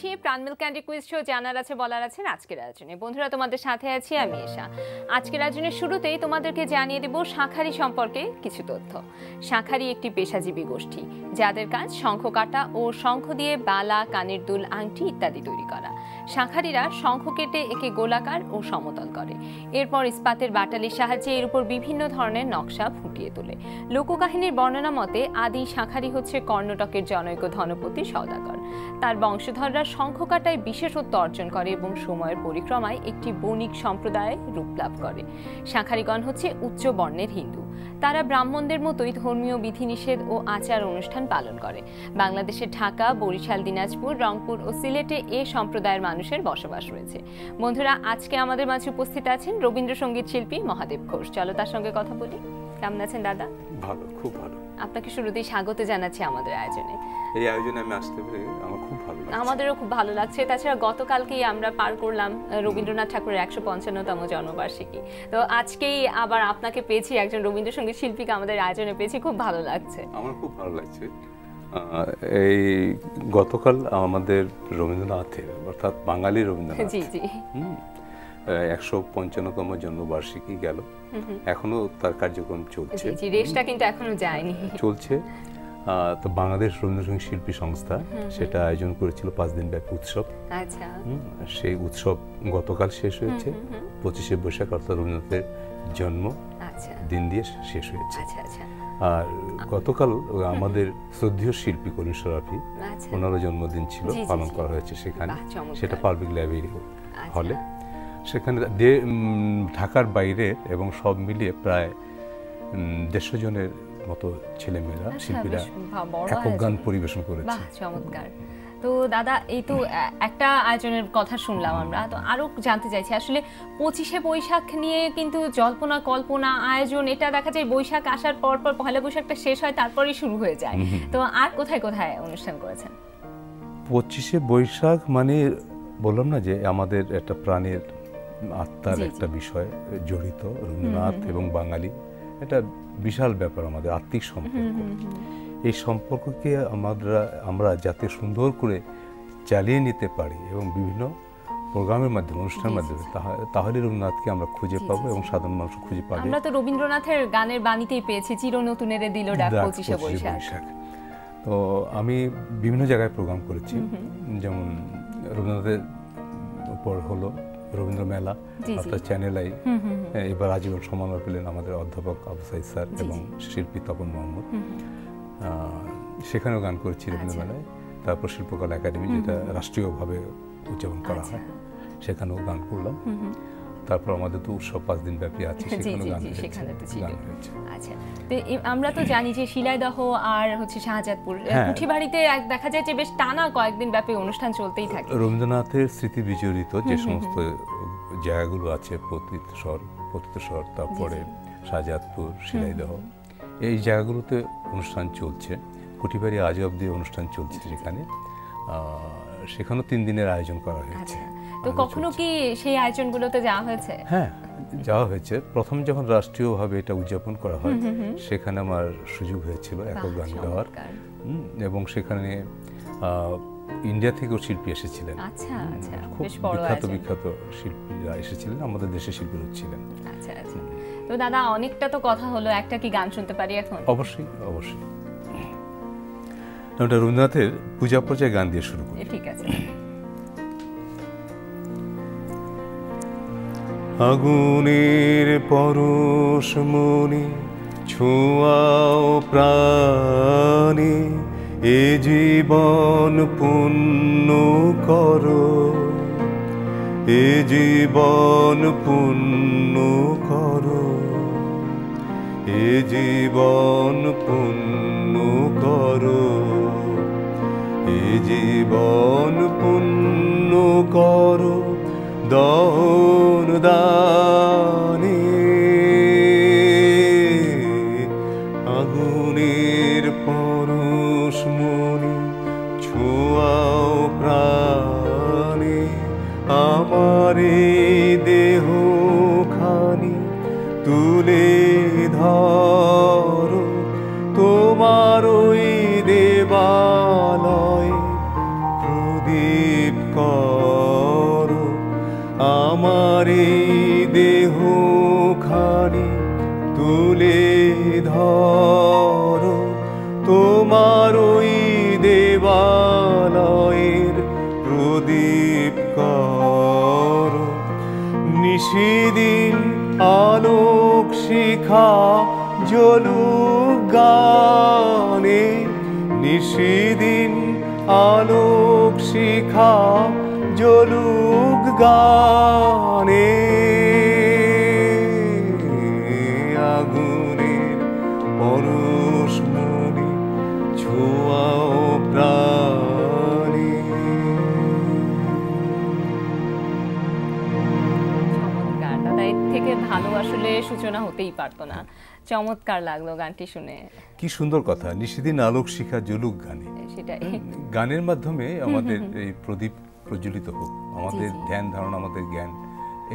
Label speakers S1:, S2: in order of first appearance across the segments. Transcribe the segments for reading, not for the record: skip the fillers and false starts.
S1: করছি প্রাণ milk candy quiz show জানার আছে বলার আছে আজকের আয়োজনে। বন্ধুরা, তোমাদের সাথে আছি আমি এশা। আজকের আয়োজনের শুরুতেই তোমাদেরকে জানিয়ে দেব শাঁখারি সম্পর্কে কিছু তথ্য। শাঁখারি একটি পেশাজীবী গোষ্ঠী যাদের কাজ শঙ্খ কাটা ও শঙ্খ দিয়ে বালা, কানের দুল, আংটি ইত্যাদি তৈরি করা। শাঁখারিরা শঙ্খ কেটে একে গোলাকার ও সমতল করে, এরপর ইস্পাতের বাটালির সাহায্যে এর উপর বিভিন্ন ধরনের নকশা ফুটিয়ে তোলে। লোককাহিনীর বর্ণনা মতে আদি শাঁখারি হচ্ছে কর্ণাটকের জনৈক ধনপতি সওদাগর। তার বংশধররা শঙ্খ কাটায় বিশেষত্ব অর্জন করে এবং সময়ের পরিক্রমায় একটি বণিক সম্প্রদায়ে রূপ লাভ করে। শাঁখারিগণ হচ্ছে উচ্চ বর্ণের হিন্দু। তারা ব্রাহ্মণদের মতোই ধর্মীয় বিধিনিষেধ ও আচার অনুষ্ঠান পালন করে। বাংলাদেশের ঢাকা, বরিশাল, দিনাজপুর, রংপুর ও সিলেটে এ সম্প্রদায়ের মানুষের বসবাস রয়েছে। বন্ধুরা, আজকে আমাদের মাঝে উপস্থিত আছেন রবীন্দ্রসঙ্গীত শিল্পী মহাদেব ঘোষ। চলো তার সঙ্গে কথা বলি। কেমন আছেন দাদা?
S2: ভালো, খুব ভালো।
S1: আপনাকে শুরুতেই স্বাগত জানাচ্ছি আমাদের আয়োজনে।
S2: এই আয়োজনে আমি আসতে পেরে আমার খুব ভালো লাগছে।
S1: আমাদেরও খুব ভালো লাগছে। তাছাড়া গতকালকেই আমরা পার করলাম রবীন্দ্রনাথ ঠাকুরের 155তম জন্মবার্ষিকী। তো আজকেই আবার আপনাকে পেয়েছি, একজন রবীন্দ্রসঙ্গীত শিল্পীকে আমাদের আয়োজনে পেয়েছি, খুব ভালো লাগছে। আমার
S2: খুব ভালো লাগছে। এই গতকাল আমাদের রবীন্দ্রনাথের, অর্থাৎ বাঙালি রবীন্দ্রনাথ,
S1: জি জি
S2: 155তম জন্মবার্ষিকী গেল। এখনো তার কার্যক্রম চলছে।
S1: জি, রেশটা কিন্তু এখনো যায়নি, চলছে।
S2: তো বাংলাদেশ রবীন্দ্রসঙ্গীত শিল্পী সংস্থা সেটা আয়োজন করেছিল 5 দিন ব্যাপী উৎসব।
S1: আচ্ছা,
S2: সেই উৎসব গতকাল শেষ হয়েছে। 25শে বৈশাখ অর্থাৎ রবীন্দ্রনাথের জন্ম দিন দিয়ে শেষ হয়েছে। আর গতকাল আমাদের শ্রদ্ধেয় শিল্পী করিম শরাফি, ওনারও জন্মদিন ছিল, পালন করা হয়েছে সেখানে। সেটা পাবলিক লাইব্রেরি হলে। সেখানে ঢাকার বাইরে এবং সব মিলিয়ে প্রায় 150 জনের মতো ছেলেমেয়েরা, শিল্পীরা একক গান পরিবেশন করেছে।
S1: চমৎকার। তো দাদা, এই তো একটা আয়োজনের কথা শুনলাম আমরা, তো আরো জানতে চাইছি আসলে 25শে বৈশাখ নিয়ে কিন্তু জল্পনা কল্পনা আয়োজন, এটা দেখা যায় বৈশাখ আসার পর পর পহেলা বৈশাখটা শেষ হয়, তারপরেই শুরু হয়ে যায়। তো আর কোথায় কোথায় অনুষ্ঠান করেছেন?
S2: 25শে বৈশাখ মানে বললাম না যে আমাদের একটা প্রাণের আত্মার একটা বিষয় জড়িত, রবীন্দ্রনাথ এবং বাঙালি, এটা বিশাল ব্যাপার, আমাদের আত্মিক সম্পর্ক। এই সম্পর্ককে আমরা যাতে সুন্দর করে চালিয়ে নিতে পারি এবং বিভিন্ন প্রোগ্রামের মাধ্যমে, অনুষ্ঠানের মাধ্যমে, তাহলে রবীন্দ্রনাথকে আমরা খুঁজে পাবো এবং সাধারণ মানুষ খুঁজে পাবে।
S1: আমরা তো রবীন্দ্রনাথের গানের বাণীতেই পেয়েছি চির নতুনের দিল ডাক 25শে বৈশাখ।
S2: তো আমি বিভিন্ন জায়গায় প্রোগ্রাম করেছি, যেমন রবীন্দ্রনাথের উপর হলো রবীন্দ্র মেলা, অর্থাৎ চ্যানেল আই। এবার আজীবন সম্মাননা পেলেন আমাদের অধ্যাপক আবু সাইদ স্যার এবং শিল্পী তপন মোহাম্মদ। সেখানেও গান করেছি রবীন্দ্র মেলায়। তারপর শিল্পকলা একাডেমি, যেটা রাষ্ট্রীয়ভাবে উদযাপন করা হয়, সেখানেও গান করলাম। তারপর আমাদের তো উৎসব 5 দিন ব্যাপী আছে, সেখানেও গান হয়েছে।
S1: আচ্ছা, তো আমরা তো জানি যে শিলাইদহ আর হচ্ছে শাহজাদপুর কুঠিবাড়িতে দেখা যায় যে বেশ টানা কয়েকদিন ব্যাপী অনুষ্ঠান চলতেই থাকে।
S2: রবীন্দ্রনাথের স্মৃতি বিজড়িত যে সমস্ত জায়গাগুলো আছে, পতিতসর, তারপরে শাহজাদপুর, শিলাইদহ, এই জায়গাগুলোতে অনুষ্ঠান চলছে। কুঠিবাড়ি আজ অব্দি অনুষ্ঠান চলছে সেখানে। সেখানেও 3 দিনের আয়োজন করা হয়েছে।
S1: তো কখনো কি সেই আয়োজনগুলোতে যাওয়া হয়েছে?
S2: হ্যাঁ, যাওয়া হয়েছে। প্রথম যখন রাষ্ট্রীয়ভাবে এটা উদযাপন করা হয়, সেখানে আমার সুযোগ হয়েছিল একক গান গাওয়ার, এবং সেখানে ইন্ডিয়া থেকেও শিল্পী এসেছিলেন। খুব বিখ্যাত শিল্পীরা এসেছিলেন, আমাদের দেশের শিল্পীরা ছিলেন।
S1: তো দাদা, অনেকটা তো কথা হলো, একটা কি গান শুনতে পারি এখন?
S2: অবশ্যই। ওটা রবীন্দ্রনাথের পূজা পর্যায়ে গান দিয়ে শুরু করি।
S1: ঠিক আছে।
S2: আগুনের পরশমণি ছোঁয়াও প্রাণে, এ জীবন পুণ্য করো, এ জীবন পুণ্য করো, এ জীবন পুণ্য করো, এ জীবন পুণ্য করো, দহন দানে। আগুনের পরশমণি ছোঁয়াও প্রাণে, আমারে দেহ খানি তুলে ধরো, তোমার ওই দেবালয় প্রদীপ খানি তুলে ধরো, তোমার ওই দেবালয়ের প্রদীপ করো। নিশিদিন আলোক শিখা জ্বলুক গানে, নিশিদিন আলোক শিখা জ্বলুক গানে। আগুনের পরশমণি ছোঁয়াও প্রাণে।
S1: চমৎকার দাদা, এর থেকে ভালো আসলে সূচনা হতেই পারতো না। চমৎকার লাগলো গানটি শুনে।
S2: কি সুন্দর কথা, নিশিদিন আলোক শিখা জ্বলুক গানে।
S1: সেটাই,
S2: গানের মাধ্যমে আমাদের এই প্রদীপ প্রজ্বলিত হোক, আমাদের ধ্যান ধারণা, আমাদের জ্ঞান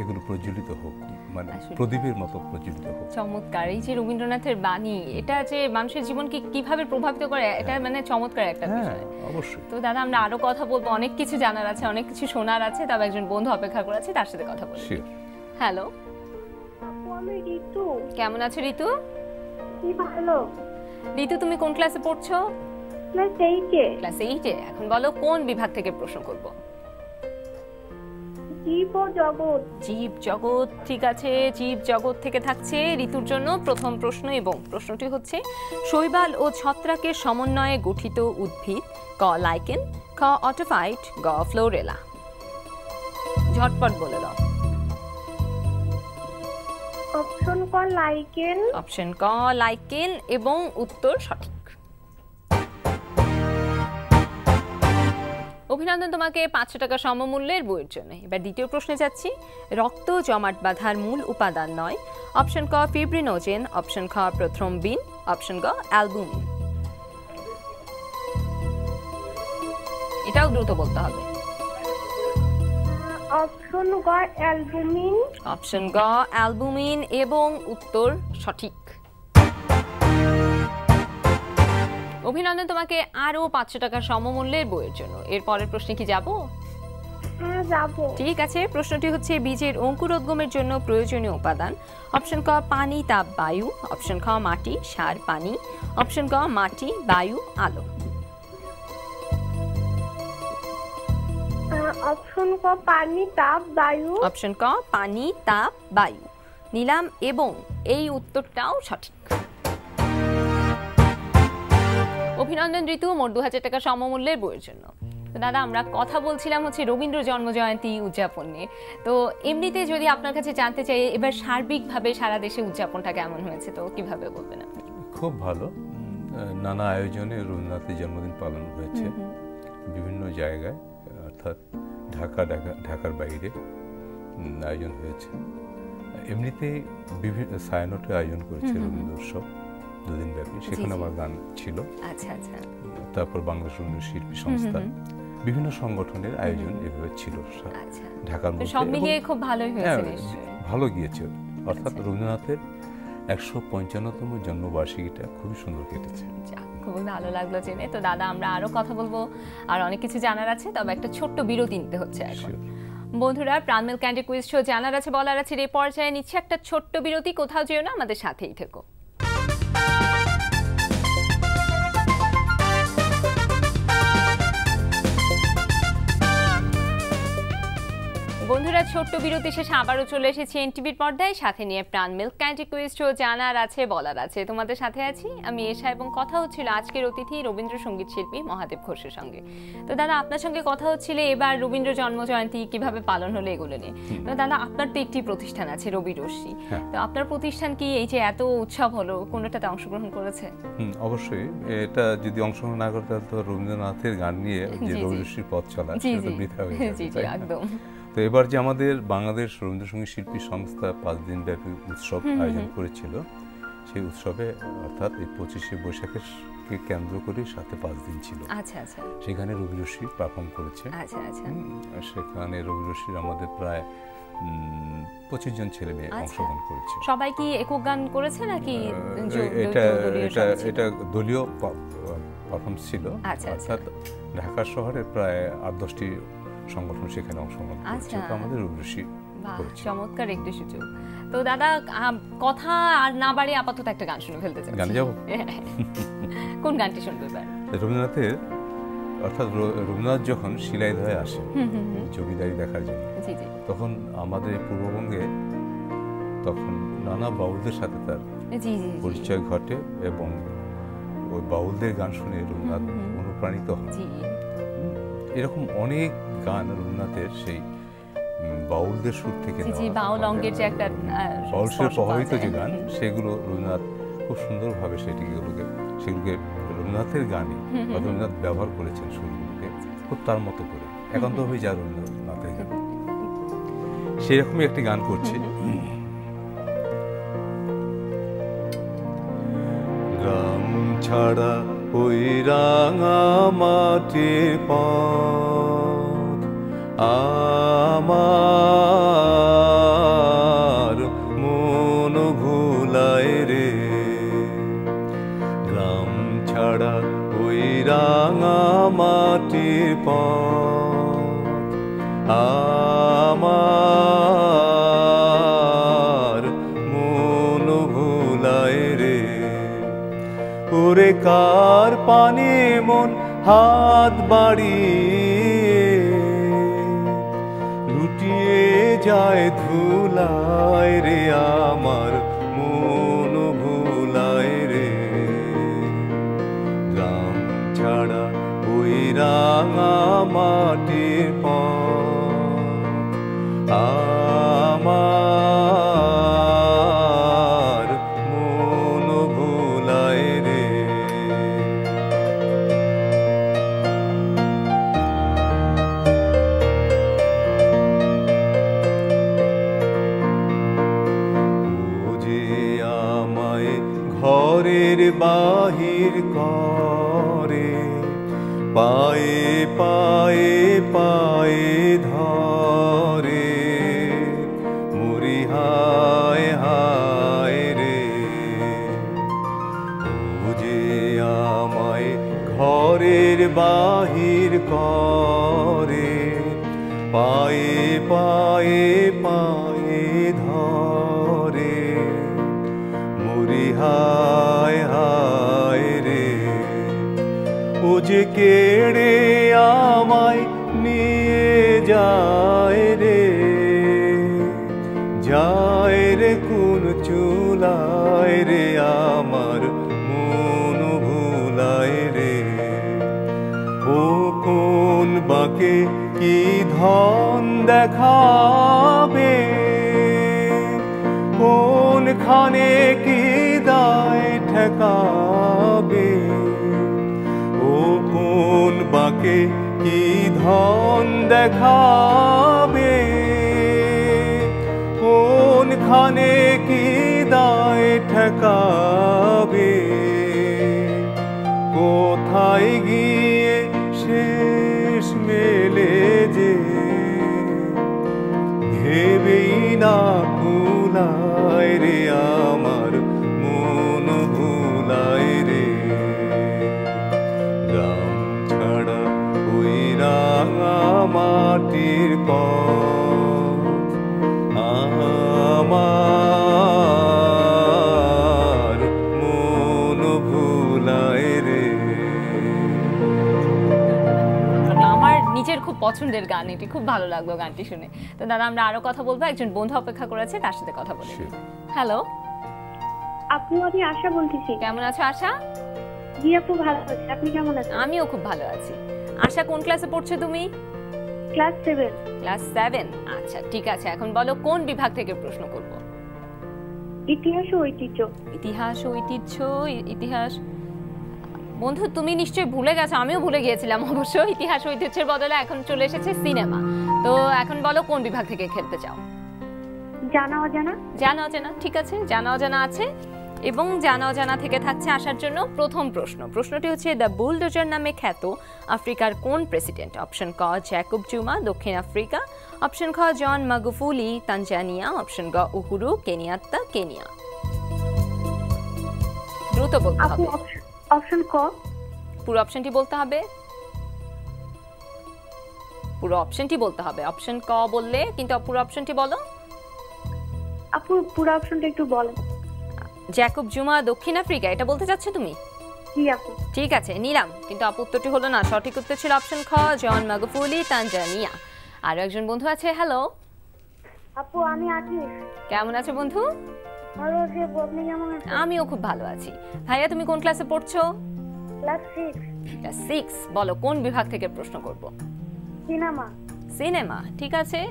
S2: এগুলো প্রজ্বলিত হোক, মানে প্রদীপের মতো প্রজ্বলিত হোক।
S1: চমৎকার। এই যে রবীন্দ্রনাথের বাণী, এটা যে মানুষের জীবনকে কিভাবে প্রভাবিত করে, এটা মানে চমৎকার একটা বিষয়।
S2: অবশ্যই।
S1: তো দাদা, আমরা আরো কথা বলবো, অনেক কিছু জানার আছে, অনেক কিছু শোনার আছে, তবে একজন বন্ধু অপেক্ষা করে আছে, তার সাথে কথা বলবো। হ্যালো,
S3: আমি ঋতু।
S1: কেমন আছো ঋতু?
S3: কি ভালো।
S1: ঋতু, তুমি কোন ক্লাসে পড়ছো?
S3: ক্লাস 8-এ।
S1: ক্লাস 8-এ। এখন বলো কোন বিভাগ থেকে প্রশ্ন করব?
S3: জীব ও জগৎ।
S1: জীব জগৎ, ঠিক আছে। জীব জগৎ থেকে থাকছে ঋতুর জন্য প্রথম প্রশ্ন, এবং প্রশ্নটি হচ্ছে শৈবাল ও ছত্রাকের সমন্বয়ে গঠিত উদ্ভিদ। ক লাইকেন, খ অটোফাইট, গ ফ্লোরেলা। ঝটপট বলে দাও।
S3: অপশন ক লাইকেন।
S1: অপশন ক লাইকেন, এবং উত্তর সঠিক। অভিনন্দন তোমাকে 500 টাকা সমমূল্যের বইয়ের জন্য। এবার দ্বিতীয় প্রশ্নে যাচ্ছি। রক্ত জমাট বাঁধার মূল উপাদান নয়। অপশন ক ফিব্রিনোজেন, অপশন খ প্রথ্রম্বিন, অপশন গ অ্যালবুমিন। এটাও দ্রুত বলতে হবে।
S3: অপশন গ অ্যালবুমিন।
S1: অপশন গ অ্যালবুমিন, এবং উত্তর সঠিক। অভিনন্দন তোমাকে আরো 500 টাকা সমমূল্যের বইয়ের জন্য। এর পরের প্রশ্নে কি যাব?
S3: হ্যাঁ, যাব।
S1: ঠিক আছে। প্রশ্নটি হচ্ছে বীজের অঙ্কুরোদ্গমের জন্য প্রয়োজনীয় উপাদান। অপশন ক পানি, তাপ, বায়ু। অপশন খ মাটি, সার, পানি। অপশন ক মাটি, বায়ু, আলো।
S3: অপশন ক পানি, তাপ, বায়ু।
S1: অপশন ক পানি, তাপ, বায়ু নিলাম, এবং এই উত্তরটাও সঠিক। অভিনন্দন ঋতু, মোট 2000 টাকা সমমূল্যের বইয়ের জন্য। তো দাদা, আমরা কথা বলছিলাম হচ্ছে রবীন্দ্র জন্মজয়ন্তী উদযাপন নিয়ে। তো এমনিতে যদি আপনার কাছে জানতে চাই, এবার সার্বিকভাবে সারা দেশে উদযাপনটা কেমন হয়েছে, তো কিভাবে বলবেন আপনি?
S2: খুব ভালো। নানা আয়োজনে রবীন্দ্রনাথের জন্মদিন পালন হয়েছে বিভিন্ন জায়গায়, অর্থাৎ ঢাকার বাইরে আয়োজন হয়েছে। এমনিতে বিভিন্ন ছায়ানটে আয়োজন করেছে রবীন্দ্র উৎসব 2 দিন ব্যাপী, সেখানে আমার গান ছিল।
S1: আচ্ছা আচ্ছা।
S2: তারপর বাংলাদেশ রবীন্দ্র শিল্পী সংস্থা, বিভিন্ন সংগঠনের আয়োজন এভাবে ছিল ঢাকার মধ্যে।
S1: সব মিলিয়ে খুব ভালোই হয়েছে নিশ্চয়ই।
S2: ভালো গিয়েছে, অর্থাৎ রবীন্দ্রনাথের 155তম জন্মবার্ষিকীটা খুবই সুন্দর কেটেছে।
S1: খুব ভালো লাগলো জেনে। তো দাদা, আমরা আরো কথা বলবো, আর অনেক কিছু জানার আছে, তবে একটা ছোট্ট বিরতি নিতে হচ্ছে এখন। বন্ধুরা, প্রাণমেল ক্যান্ডি কুইজ শো জানার আছে বলার আছে এই পর্যায়ে নিচ্ছে একটা ছোট্ট বিরতি। কোথাও যেও না, আমাদের সাথেই থেকো। বন্ধুরা, ছোট্ট বিরতি শেষে আবারও চলে এসেছি এনটিভির পর্দায়, সাথে নিয়ে প্রাণমেল ক্যান্ডি কুইজ শো জানার আছে বলার আছে। তোমাদের সাথে আছি আমি এশা, এবং কথা হচ্ছিল আজকের অতিথি রবীন্দ্রসঙ্গীত শিল্পী মহাদেব ঘোষের সঙ্গে। তো দাদা, আপনার সঙ্গে কথা হচ্ছিল এবার রবীন্দ্র জন্মজয়ন্তী কিভাবে পালন হলো এগুলো নিয়ে। তো দাদা, আপনার তো একটি প্রতিষ্ঠান আছে রবি রশ্মি, তো আপনার প্রতিষ্ঠান কি এই যে এত উৎসব হলো কোনটাতে অংশগ্রহণ করেছে?
S2: অবশ্যই। এটা যদি অংশগ্রহণ না করতে তো রবীন্দ্রনাথের গান নিয়ে যে রবি রশ্মির পথ চলা সেটা বৃথা হয়ে যাবে।
S1: একদম।
S2: তো এবার যে আমাদের বাংলাদেশ রবীন্দ্রসঙ্গীত শিল্পী সংস্থা 5 দিন ব্যাপী উৎসব আয়োজন করেছিল, সেই উৎসবে অর্থাৎ এই 25শে বৈশাখকে কেন্দ্র করে সাথে 5 দিন ছিল।
S1: আচ্ছা আচ্ছা।
S2: সেখানে রবি রশ্মি পারফর্ম করেছে।
S1: আচ্ছা আচ্ছা।
S2: সেখানে রবি রশ্মির আমাদের প্রায় 25 জন ছেলে মেয়ে অংশগ্রহণ করেছে।
S1: সবাই কি একক গান করেছে নাকি
S2: এটা দলীয় পারফরমেন্স ছিল। অর্থাৎ ঢাকা শহরের প্রায় 8-10টি সংগঠন সেখানে অংশগ্রহণ করেছে। তো আমাদের রবি রশ্মি করেছি।
S1: চমৎকার একটি সুযোগ। তো দাদা কথা আর না বাড়িয়ে আপাতত একটা গান শুনে ফেলতে চাই।
S2: গানে যাব?
S1: কোন গানটি শুনবে এবার?
S2: রবীন্দ্রনাথের, অর্থাৎ রবীন্দ্রনাথ যখন শিলাইদহে আসে জমিদারি দেখার জন্য, তখন আমাদের পূর্ববঙ্গে তখন নানা বাউলদের সাথে তার পরিচয় ঘটে এবং ওই বাউলদের গান শুনে রবীন্দ্রনাথ অনুপ্রাণিত হন। এরকম অনেক গান রবীন্দ্রনাথের সেই বাউলদের সুর থেকে
S1: বাউল অঙ্গের যে একটা
S2: বাউল সুরে প্রভাবিত যে গান, সেগুলো রবীন্দ্রনাথ খুব সুন্দরভাবে সেগুলোকে রবীন্দ্রনাথের গানে রবীন্দ্রনাথ ব্যবহার করেছেন সুরগুলোকে খুব তার মতো করে, একান্তভাবে যা রবীন্দ্রনাথের গান। সেরকমই একটি গান করছি। গ্রাম ছাড়া ওই রাঙা মাটির পথ আমার মন ভুলায় রে, গ্রাম ছাড়া ওই রাঙা মাটির পথ আমার মন ভুলায় রে। ওরে কার পানে মন হাত বাড়িয়ে লুটিয়ে যায় ধুলায় রে, আমার মন ভুলায় রে। গ্রাম ছাড়া ওই রাঙা মাটির পথ আমার মন ভুলায় রে। ও যে আমায় ঘরের বাহির করে, পায়ে পায়ে পায়ে ধরে, মুড়ি হায় হায় রে। ও যে আমায় ঘরের বাহির করে, পায়ে পায়ে পায়ে ধরে, মুড়ি হায় হায় রে। ও যে কেড়ে আমায় নিয়ে যায় রে, যায় রে কোন চুলায় রে, আমার মন ভুলায় রে। ও কোন বাকে কি ধন দেখাবে, কোনখানে কি দায় ঠেকাবে, ও কোন বাকে কি ধন দেখাবে, কোনখানে কি দায় ঠেকাবে। কোথায় গিয়ে শেষ মেলে যে ভেবেই না ভুলায় রে, আমার মন ভুলায় রে। গ্রাম ছাড়া ওই রাঙা মাটির পথ আমার মন ভুলায় রে।
S1: আমার নিজের খুব পছন্দের গান, এটি খুব ভালো লাগলো গানটি শুনে। তো দাদা আমরা আরো কথা বলবো, একজন বন্ধু অপেক্ষা করেছে, তার সাথে কথা বলি। হ্যালো
S3: আপু, আমি আশা বলতেছি।
S1: কেমন আছো আশা?
S3: জি আপু, ভালো আছি। আপনি কেমন আছেন?
S1: আমিও খুব ভালো আছি। আশা কোন ক্লাসে পড়ছো তুমি?
S3: ক্লাস 7।
S1: ক্লাস 7। আচ্ছা ঠিক আছে, এখন বলো কোন বিভাগ থেকে প্রশ্ন করব?
S3: ইতিহাস ও ঐতিহ্য।
S1: ইতিহাস ও ঐতিহ্য। ইতিহাস বন্ধু তুমি নিশ্চয়ই ভুলে গেছো, আমিও ভুলে গিয়েছিলাম অবশ্য। ইতিহাস ঐতিহ্যের বদলে এখন চলে এসেছে সিনেমা। তো এখন বলো কোন বিভাগ থেকে খেলতে চাও?
S3: জানা অজানা।
S1: জানা অজানা, ঠিক আছে, জানা অজানা আছে। এবং জানা অজানা থেকে থাকছে আসার জন্য প্রথম প্রশ্ন। প্রশ্নটি হচ্ছে দ্য বুলডোজার নামে খ্যাত আফ্রিকার কোন প্রেসিডেন্ট? অপশন ক জ্যাকব জুমা দক্ষিণ আফ্রিকা, অপশন খ জন মাগুফুলি তানজানিয়া, অপশন গ উহুরু কেনিয়াত্তা কেনিয়া। দ্রুত বলতে হবে।
S3: অপশন ক।
S1: পুরো অপশনটি বলতে হবে, পুরো অপশনটি বলতে হবে। অপশন ক বললে কিন্তু পুরো অপশনটি বলো।
S3: আপু পুরো অপশনটা একটু বলেন।
S1: জ্যাকব জুমা দক্ষিণ আফ্রিকা, এটা বলতে চাচ্ছ তুমি?
S3: জি আপু।
S1: ঠিক আছে, নিলাম, কিন্তু আপু উত্তরটি হলো না। সঠিক উত্তর ছিল অপশন খ, জন মাগুফুলি, তানজানিয়া। আরো একজন বন্ধু আছে। হ্যালো
S3: আপু, আমি আতিশ।
S1: কেমন আছো বন্ধু?
S3: ভালো আছি আপু, আপনি কেমন আছেন?
S1: আমিও খুব ভালো আছি। ভাইয়া, তুমি কোন ক্লাসে পড়ছো?
S3: ক্লাস 6।
S1: ক্লাস 6। বলো কোন বিভাগ থেকে প্রশ্ন করব?
S3: সিনেমা।
S1: সিনেমা, ঠিক আছে।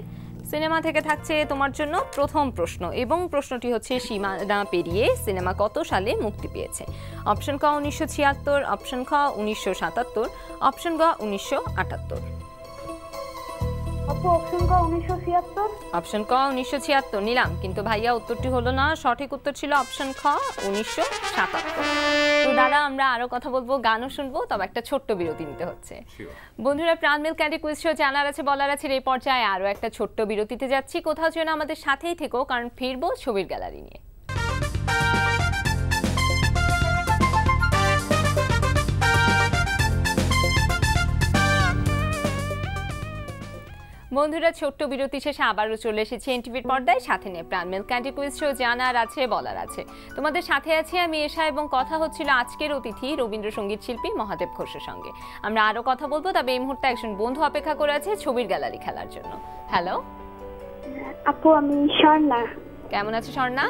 S1: সিনেমা থেকে থাকছে তোমার জন্য প্রথম প্রশ্ন, এবং প্রশ্নটি হচ্ছে সীমানা পেরিয়ে সিনেমা কত সালে মুক্তি পেয়েছে? অপশন ক 1976, অপশন খ 1977, অপশন গ 1978।
S3: আপু অপশন ক 1976।
S1: অপশন ক 1976 নিলাম, কিন্তু ভাইয়া উত্তরটি হলো না। সঠিক উত্তর ছিল অপশন খ 1977। তো দাদা, আমরা আরো কথা বলবো, গানও শুনবো, তবে একটা ছোট্ট বিরতি নিতে হচ্ছে। বন্ধুরা, প্রাণ মিল্ক ক্যান্ডি কুইজ শো জানার আছে বলার আছে এই পর্যায়ে আরো একটা ছোট্ট বিরতিতে যাচ্ছি। কোথাও যেন আমাদের সাথেই থেকো, কারণ ফিরবো ছবির গ্যালারি নিয়ে। বন্ধুরা, ছোট্ট বিরতি শেষে আবারও চলে এসেছি এনটিভির পর্দায়, সাথে নিয়ে প্রাণ মিল্ক ক্যান্ডি কুইজ শো জানার আছে বলার আছে। তোমাদের সাথে আছি আমি এশা, এবং কথা হচ্ছিল আজকের অতিথি রবীন্দ্রসঙ্গীত শিল্পী মহাদেব ঘোষের সঙ্গে। আমরা আরো কথা বলবো, তবে এই মুহূর্তে একজন বন্ধু অপেক্ষা করে আছে ছবির গ্যালারি খেলার জন্য। হ্যালো
S3: আপু, আমি স্বর্ণা।
S1: কেমন আছো স্বর্ণা?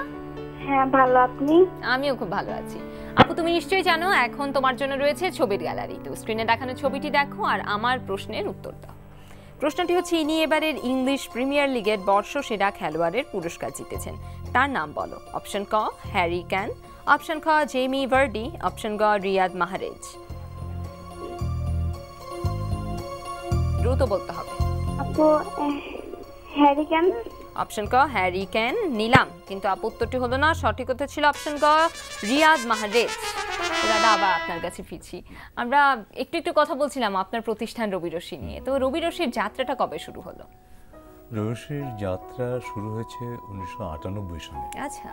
S3: হ্যাঁ ভালো, আপনি?
S1: আমিও খুব ভালো আছি। আপু, তুমি নিশ্চয়ই জানো এখন তোমার জন্য রয়েছে ছবির গ্যালারি। তো স্ক্রিনে দেখানো ছবিটি দেখো আর আমার প্রশ্নের উত্তর দাও। প্রশ্নটি হচ্ছে, ইনি এবারের ইংলিশ প্রিমিয়ার লিগের বর্ষসেরা খেলোয়াড়ের পুরস্কার জিতেছেন, তার নাম বলো। অপশন ক হ্যারি ক্যান, অপশন খ জেমি ভার্ডি, অপশন গ রিয়াদ মাহরেজ। দ্রুত বলতে হবে।
S3: আপু হ্যারি ক্যান।
S1: অপশন ক হ্যারি ক্যান নিলাম, কিন্তু আপু উত্তরটি হলো না। সঠিক উত্তর ছিল অপশন গ রিয়াদ মাহরেজ। দাদা, আবার আপনার কাছে ফিরছি। আমরা একটু একটু কথা বলছিলাম আপনার প্রতিষ্ঠান রবি রশ্মি নিয়ে। তো রবি রশ্মির যাত্রাটা কবে শুরু হলো?
S2: রবি রশ্মির যাত্রা শুরু হয়েছে 1998 সালে।
S1: আচ্ছা,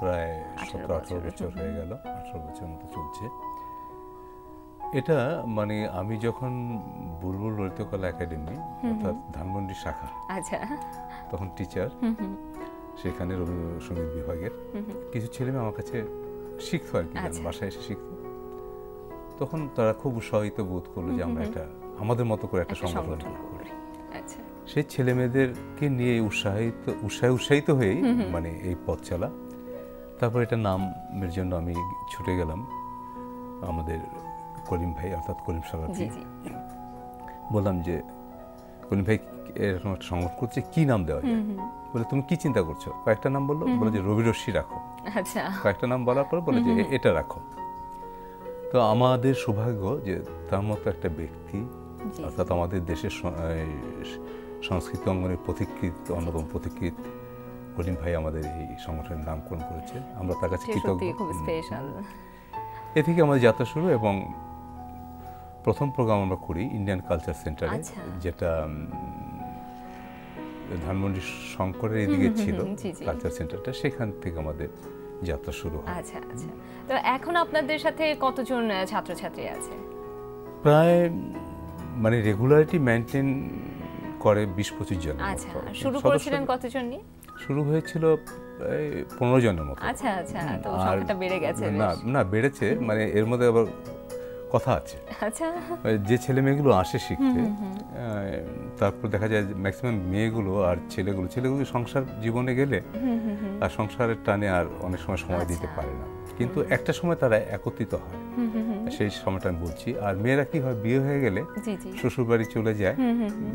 S2: প্রায় 17-18 বছর হয়ে গেল, 18 বছর মতো চলছে এটা। মানে আমি যখন বুলবুল ললিতকলা একাডেমি, অর্থাৎ ধানমন্ডি শাখা,
S1: আচ্ছা,
S2: তখন টিচার, সেখানে রবীন্দ্রসঙ্গীত বিভাগের কিছু ছেলেমেয়ে আমার কাছে শিখতো আর কি, বাসায় এসে শিখতো। তখন তারা খুব উৎসাহিত বোধ করলো যে আমরা এটা আমাদের মতো করে একটা সংগঠন করি। সেই ছেলে মেয়েদেরকে নিয়ে উৎসাহিত হয়েই মানে এই পথ চলা। তারপর এটা নামের জন্য আমি ছুটে গেলাম আমাদের করিম ভাই, অর্থাৎ করিম সালাফি, বললাম যে করিম ভাই এরকম একটা সংগঠন করছে, কি নাম দেওয়া যায়? বলে তুমি কি চিন্তা করছো? কয়েকটা নাম বললো, বলে যে রবি রশ্মি রাখো।
S1: আচ্ছা,
S2: কয়েকটা নাম বলার পর বলে যে এটা রাখো। তো আমাদের সৌভাগ্য যে তার মতো একটা ব্যক্তি, অর্থাৎ আমাদের দেশের সংস্কৃতি অঙ্গনের পথিকৃত, অন্যতম পথিকৃত করিম ভাই আমাদের এই সংগঠনের নামকরণ করেছে। আমরা তার কাছে কৃতজ্ঞ। এ থেকে আমাদের যাত্রা শুরু, এবং প্রথম প্রোগ্রাম আমরা করি ইন্ডিয়ান কালচার সেন্টারে, যেটা ধানমন্ডি শঙ্করের এদিকে ছিল কালচার সেন্টারটা, সেখান থেকে আমাদের যাত্রা শুরু হয়।
S1: আচ্ছা আচ্ছা। তো এখন আপনাদের সাথে কতজন ছাত্রছাত্রী আছে?
S2: প্রায় মানে রেগুলারিটি মেইনটেইন করে 20-25 জন।
S1: আচ্ছা, শুরু করেছিলেন কতজন নিয়ে?
S2: শুরু হয়েছিল 15 জনের মতো।
S1: আচ্ছা আচ্ছা, তো সংখ্যাটা বেড়ে গেছে?
S2: না বেড়েছে, মানে এর মধ্যে আবার কথা আছে।
S1: আচ্ছা,
S2: যে ছেলে মেয়েগুলো আসে শিখতে, তারপর দেখা যায় ম্যাক্সিমাম মেয়েগুলো আর ছেলেগুলো সংসার জীবনে গেলে আর সংসারের টানে আর অনেক সময় দিতে পারে না, কিন্তু একটা সময় তারা একত্রিত হয়, সেই সময়টা আমি বলছি। আর মেয়েরা কি হয়, বিয়ে হয়ে গেলে শ্বশুর বাড়ি চলে যায়,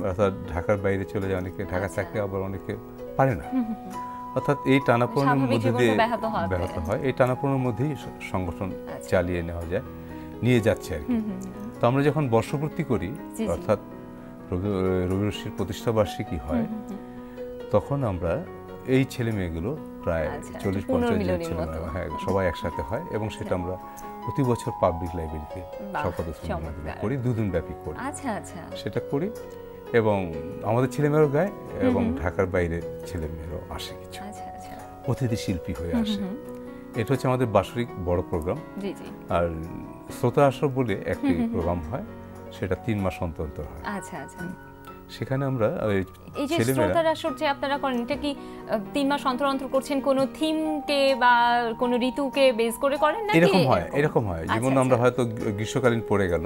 S2: অর্থাৎ ঢাকার বাইরে চলে যায় অনেকে, ঢাকা চাকরি আবার অনেকে পারে না, অর্থাৎ এই টানাপোড়েনের মধ্যে দিয়ে ব্যাহত হয়। এই টানাপোড়েনের মধ্যেই সংগঠন চালিয়ে নেওয়া যায়, নিয়ে যাচ্ছে আর কি। তো আমরা যখন বর্ষপূর্তি করি, অর্থাৎ রবি রশ্মির প্রতিষ্ঠা বার্ষিকী হয়, তখন আমরা এই ছেলে মেয়েগুলো প্রায় 40-50 জন ছেলে মেয়ে, হ্যাঁ, সবাই একসাথে হয়, এবং সেটা আমরা প্রতি বছর পাবলিক লাইব্রেরিতে করি, 2 দিন ব্যাপী করি। সেটা করি, এবং আমাদের ছেলেমেয়েরাও গায়, এবং ঢাকার বাইরে ছেলেমেয়েরাও আসে, কিছু অতিথি শিল্পী হয়ে আসে। এটা হচ্ছে আমাদের বার্ষিক বড় প্রোগ্রাম। আর শ্রোতা আসর বলে একটি প্রোগ্রাম হয়, সেটা 3 মাস অন্তর হয়। সেখানে আমরা
S1: এই যে শ্রোতার আসর যে আপনারা করেন, এটা কি 3 মাস অন্তর অন্তর করছেন, কোনো থিমকে বা কোনো ঋতুকে বেস করে করেন নাকি?
S2: এরকম হয় যেমন আমরা হয়তো গ্রীষ্মকালীন পড়ে গেল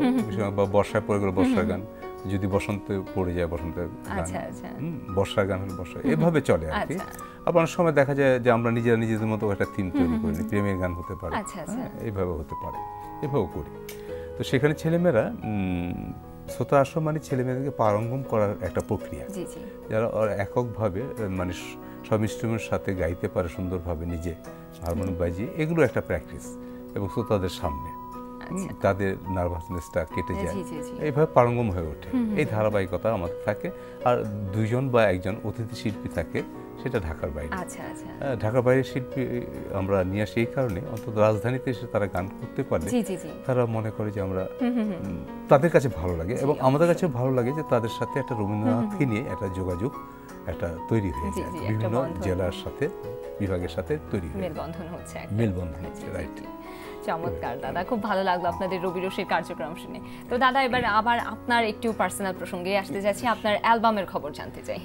S2: বা বর্ষায় পড়ে গেল বর্ষার গান, যদি বসন্তে পড়ে যায় বসন্তের গান, বর্ষার গান হলে বর্ষা, এভাবে চলে আর কি। আবার অনেক সময় দেখা যায় যে আমরা নিজেদের মতো একটা থিম তৈরি করি, প্রেমের গান হতে পারে, এইভাবে হতে পারে, এভাবেও করি। তো সেখানে ছেলেমেয়েরা শ্রোতা আসর মানে ছেলেমেয়েদেরকে পারঙ্গম করার একটা প্রক্রিয়া, যারা এককভাবে মানে সব ইনস্ট্রুমেন্টের সাথে গাইতে পারে সুন্দরভাবে, নিজে হারমোনিয়াম বাজিয়ে, এগুলো একটা প্র্যাকটিস এবং শ্রোতাদের সামনে তাদের নার্ভাসনেসটা কেটে যায়, এইভাবে পারঙ্গম হয়ে ওঠে। এই ধারাবাহিকতা আমাদের থাকে। আর 2জন বা 1জন অতিথি শিল্পী থাকে, সেটা ঢাকার বাইরে। ঢাকার বাইরের শিল্পী আমরা নিয়ে আসি এই কারণে, অন্তত রাজধানীতে এসে তারা গান করতে পারলে তারা মনে করে যে আমরা, তাদের কাছে ভালো লাগে এবং আমাদের কাছে ভালো লাগে যে তাদের সাথে একটা রবীন্দ্রনাথকে নিয়ে একটা যোগাযোগ একটা তৈরি হয়ে যায়, বিভিন্ন জেলার সাথে, বিভাগের সাথে তৈরি হয়ে মেলবন্ধন হচ্ছে। রাইট,
S1: চমৎকার দাদা, খুব ভালো লাগলো আপনাদের রবি রসির কার্যক্রম শুনে। তো দাদা, এবার আবার আপনার একটু পার্সোনাল প্রসঙ্গে আসতে যাচ্ছি, আপনার অ্যালবামের খবর জানতে চাই।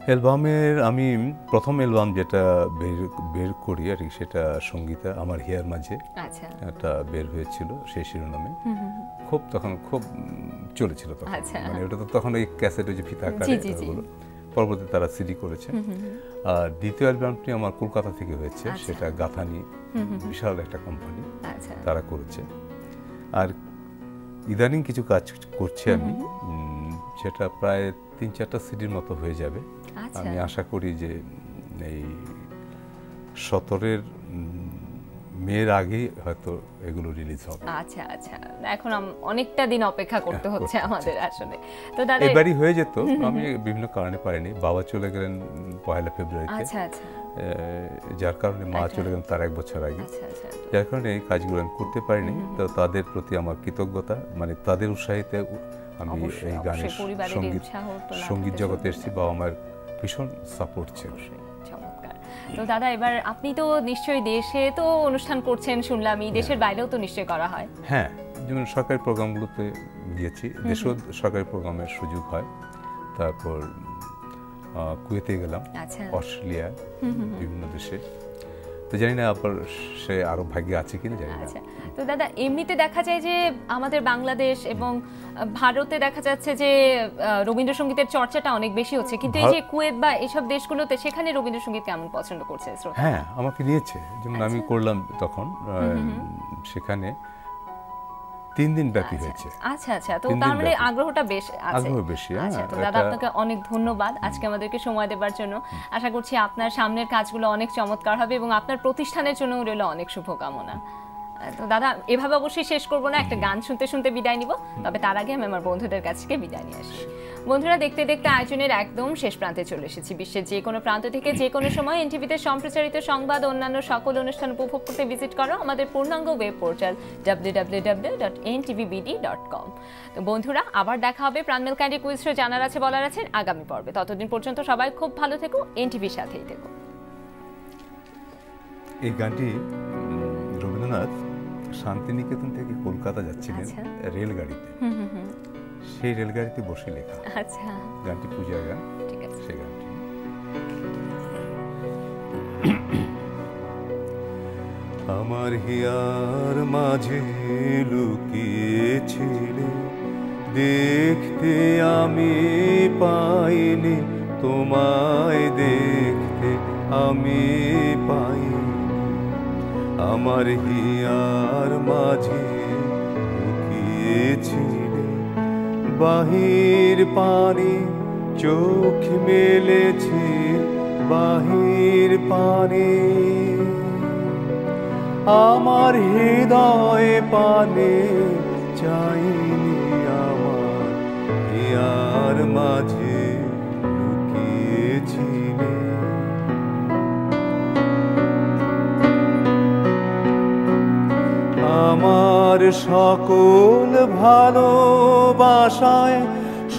S2: অ্যালবামের আমি প্রথম অ্যালবাম যেটা বের করি আর কি, সেটা সঙ্গীতা আমার হিয়ার মাঝে একটা বের হয়েছিল সেই শিরোনামে। তখন খুব চলেছিল তখন, মানে ওটা তো তখন ওই ক্যাসেটে যে ফিতা আকারে, পরবর্তীতে তারা সিডি করেছে। আর দ্বিতীয় অ্যালবামটি আমার কলকাতা থেকে হয়েছে, সেটা গাথানি, বিশাল একটা কোম্পানি, তারা করেছে। আর ইদানিং কিছু কাজ করছি আমি, সেটা প্রায় 3-4টা সিডির মতো হয়ে যাবে। আমি আশা করি যে এই 17 মেয়ের আগেই হয়তো এগুলো রিলিজ হবে।
S1: আচ্ছা, এখন অনেকটা দিন অপেক্ষা করতে হচ্ছে আমাদের আসলে। তো দাদা,
S2: এবারই হয়ে যেত, আমি বিভিন্ন কারণে পারিনি। বাবা চলে গেলেন 1 ফেব্রুয়ারিতে, যার কারণে মা চলে গেলেন তার 1 বছর আগে, যার কারণে এই কাজগুলো আমি করতে পারিনি। তো তাদের প্রতি আমার কৃতজ্ঞতা, মানে তাদের উৎসাহিতে আমি এই গানের সঙ্গীত জগতে এসেছি। বাবা আমার ভীষণ সাপোর্ট ছিল।
S1: তো দাদা, এবার আপনি তো নিশ্চয়ই দেশে তো অনুষ্ঠান করছেন শুনলাম, দেশের বাইরেও তো নিশ্চয়ই করা হয়।
S2: হ্যাঁ, যেমন সরকারি প্রোগ্রামগুলোতে গিয়েছি, দেশেও সরকারি প্রোগ্রামের সুযোগ হয়। তারপর কুয়েতে গেলাম, অস্ট্রেলিয়া, বিভিন্ন দেশে। তো জানি না আপনার সে আরো ভাগ্যে আছে কিনা জানি না।
S1: তো দাদা, এমনিতে দেখা যায় যে আমাদের বাংলাদেশ এবং ভারতে দেখা যাচ্ছে যে রবীন্দ্রসঙ্গীতের চর্চাটা অনেক বেশি হচ্ছে, কিন্তু এই যে কুয়েত বা এসব দেশগুলোতে, সেখানে রবীন্দ্রসঙ্গীত কেমন পছন্দ করছে?
S2: হ্যাঁ, আমাকে নিয়েছে, যেমন আমি করলাম তখন সেখানে 3 দিন ব্যাপী হয়েছে।
S1: তো তার মানে আগ্রহটা বেশ আছে।
S2: আগ্রহ বেশি।
S1: তো দাদা, আপনাকে অনেক ধন্যবাদ আজকে আমাদেরকে সময় দেওয়ার জন্য। আশা করছি আপনার সামনের কাজগুলো অনেক চমৎকার হবে এবং আপনার প্রতিষ্ঠানের জন্য রইল অনেক শুভকামনা। তো দাদা, এভাবে অবশ্যই শেষ করবো না, একটা গান শুনতে শুনতে বিদায় নিব। তবে তার আগে আমি আমার বন্ধুদের কাছ থেকে বিদায় নিয়ে আসি। বন্ধুরা, দেখতে দেখতে আয়োজনের একদম শেষ প্রান্তে চলে এসেছি। বিশ্বের যে কোনো প্রান্ত থেকে যে কোনো সময় এনটিভিতে সম্প্রচারিত সংবাদ, অন্যান্য সকল অনুষ্ঠান উপভোগ করতে ভিজিট করো আমাদের পূর্ণাঙ্গ ওয়েব পোর্টাল www.ntvbd.com। তো বন্ধুরা, আবার দেখা হবে প্রাণমেল ক্যান্ডি কুইজ শো জানার আছে বলার আছে আগামী পর্বে। ততদিন পর্যন্ত সবাই খুব ভালো থেকো, এনটিভির সাথেই থেকো।
S2: এই গানটি রবীন্দ্রনাথ শান্তিনিকেতন থেকে কলকাতা যাচ্ছিলেন রেলগাড়িতে, সেই রেলগাড়িতে বসে লেখা। গানটি পূজার গান, সেই গানটি। আমার হিয়ার মাঝে লুকিয়েছিলে, দেখতে আমি পাইনি, তোমায় দেখতে আমি পাইনি। আমার হিয়ার মাঝে লুকিয়েছিলে, বাহির পানে চোখ মেলেছে, বাহির পানে আমার হৃদয় পানে চাইনি, আমার হিয়ার মাঝে লুকিয়েছিলে। আমার সকল ভালোবাসায়,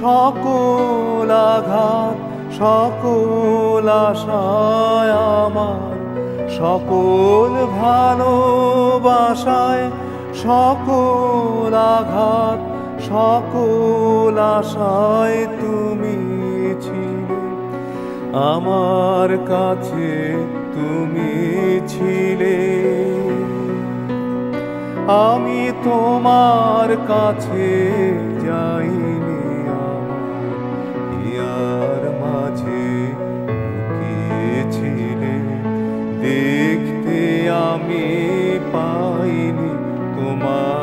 S2: সকল আঘাত, সকল আশায়, আমার সকল ভালোবাসায়, সকল আঘাত, সকল আশায় তুমি আমার কাছে তুমি ছিলে, আমি তোমার কাছে যাইনি, আমার হিয়ার মাঝে লুকিয়েছিলে, দেখতে আমি পাইনি তোমার